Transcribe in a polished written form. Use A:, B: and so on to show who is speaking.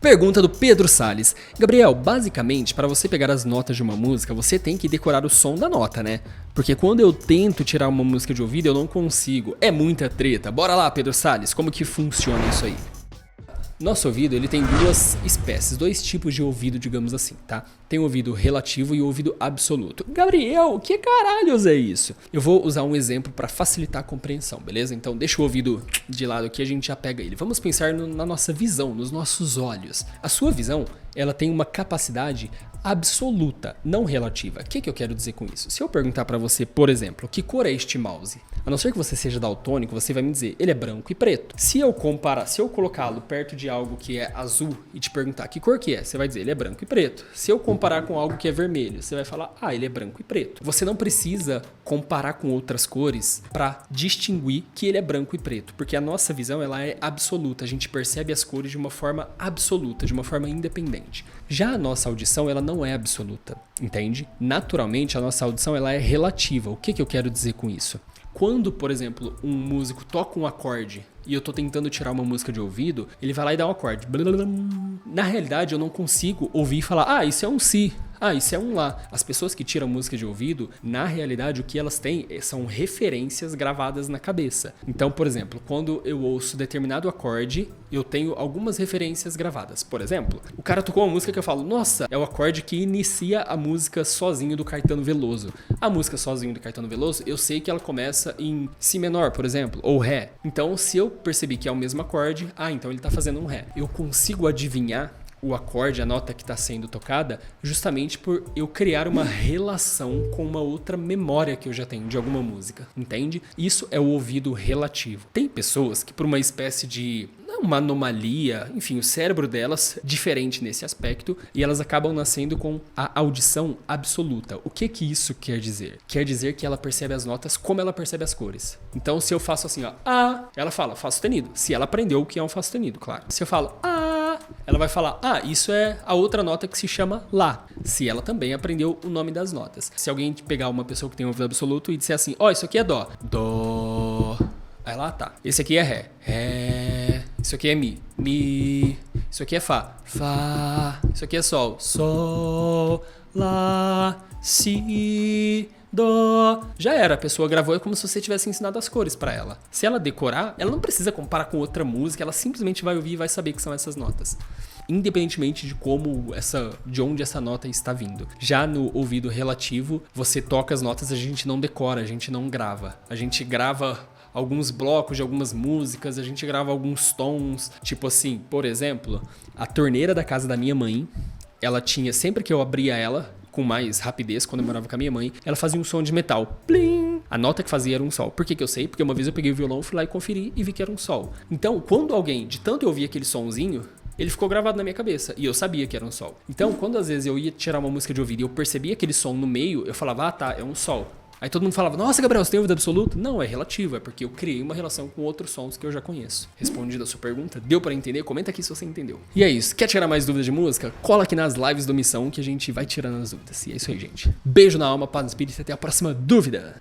A: Pergunta do Pedro Salles. Gabriel, basicamente, para você pegar as notas de uma música, você tem que decorar o som da nota, né? Porque quando eu tento tirar uma música de ouvido, eu não consigo. É muita treta. Bora lá, Pedro Salles, como que funciona isso aí? Nosso ouvido, ele tem duas espécies, dois tipos de ouvido, digamos assim, tá? Tem o ouvido relativo e o ouvido absoluto. Gabriel, que caralhos é isso? Eu vou usar um exemplo para facilitar a compreensão, beleza? Então deixa o ouvido de lado aqui, a gente já pega ele. Vamos pensar na nossa visão, nos nossos olhos. A sua visão, ela tem uma capacidade absoluta, não relativa. O que eu quero dizer com isso? Se eu perguntar para você, por exemplo, que cor é este mouse? A não ser que você seja daltônico, você vai me dizer, ele é branco e preto. Se eu colocá-lo perto de algo que é azul e te perguntar que cor que é, você vai dizer, ele é branco e preto. Se eu comparar com algo que é vermelho, você vai falar, ele é branco e preto. Você não precisa comparar com outras cores para distinguir que ele é branco e preto, porque a nossa visão ela é absoluta, a gente percebe as cores de uma forma absoluta, de uma forma independente. Já a nossa audição, ela não é absoluta, entende? Naturalmente, a nossa audição ela é relativa. O que eu quero dizer com isso? Quando, por exemplo, um músico toca um acorde e eu tô tentando tirar uma música de ouvido, ele vai lá e dá um acorde. Na realidade, eu não consigo ouvir e falar, isso é um si, isso é um lá. As pessoas que tiram música de ouvido, na realidade, o que elas têm são referências gravadas na cabeça. Então, por exemplo, quando eu ouço determinado acorde, eu tenho algumas referências gravadas. Por exemplo, o cara tocou uma música que eu falo, nossa, é o acorde que inicia a música Sozinho do Caetano Veloso. A música Sozinho do Caetano Veloso, eu sei que ela começa em si menor, por exemplo, ou ré. Então, se eu percebi que é o mesmo acorde, então ele tá fazendo um ré. Eu consigo adivinhar o acorde, a nota que está sendo tocada, justamente por eu criar uma relação com uma outra memória que eu já tenho de alguma música, entende? Isso é o ouvido relativo. Tem pessoas que por uma espécie de uma anomalia, enfim, o cérebro delas é diferente nesse aspecto e elas acabam nascendo com a audição absoluta. O que isso quer dizer? Quer dizer que ela percebe as notas como ela percebe as cores. Então, se eu faço assim, ela fala Fá sustenido. Se ela aprendeu o que é um Fá sustenido, claro. Se eu falo ela vai falar, isso é a outra nota que se chama Lá. Se ela também aprendeu o nome das notas. Se alguém pegar uma pessoa que tem um ouvido absoluto e disser assim, isso aqui é Dó. Dó. Aí ela tá. Esse aqui é Ré. Ré. Isso aqui é Mi. Isso aqui é Fá. Fá. Isso aqui é Sol. Sol. Lá. Si. Dó. Já era, a pessoa gravou, é como se você tivesse ensinado as cores pra ela. Se ela decorar, ela não precisa comparar com outra música, ela simplesmente vai ouvir e vai saber que são essas notas. Independentemente de onde essa nota está vindo. Já no ouvido relativo, você toca as notas, a gente não decora, a gente não grava. A gente grava alguns blocos de algumas músicas, a gente grava alguns tons, tipo assim, por exemplo, a torneira da casa da minha mãe, ela tinha, sempre que eu abria ela, com mais rapidez, quando eu morava com a minha mãe, ela fazia um som de metal. Plim! A nota que fazia era um sol. Por que eu sei? Porque uma vez eu peguei o violão, fui lá e conferi e vi que era um sol. Então, quando alguém, de tanto eu ouvir aquele sonzinho, ele ficou gravado na minha cabeça e eu sabia que era um sol. Então, quando às vezes eu ia tirar uma música de ouvido e eu percebia aquele som no meio, eu falava, é um sol. Aí todo mundo falava, nossa, Gabriel, você tem ouvido absoluto? Não, é relativo, é porque eu criei uma relação com outros sons que eu já conheço. Respondida a sua pergunta, deu pra entender? Comenta aqui se você entendeu. E é isso, quer tirar mais dúvidas de música? Cola aqui nas lives do Missão que a gente vai tirando as dúvidas. E é isso aí, gente. Beijo na alma, paz no espírito e até a próxima dúvida.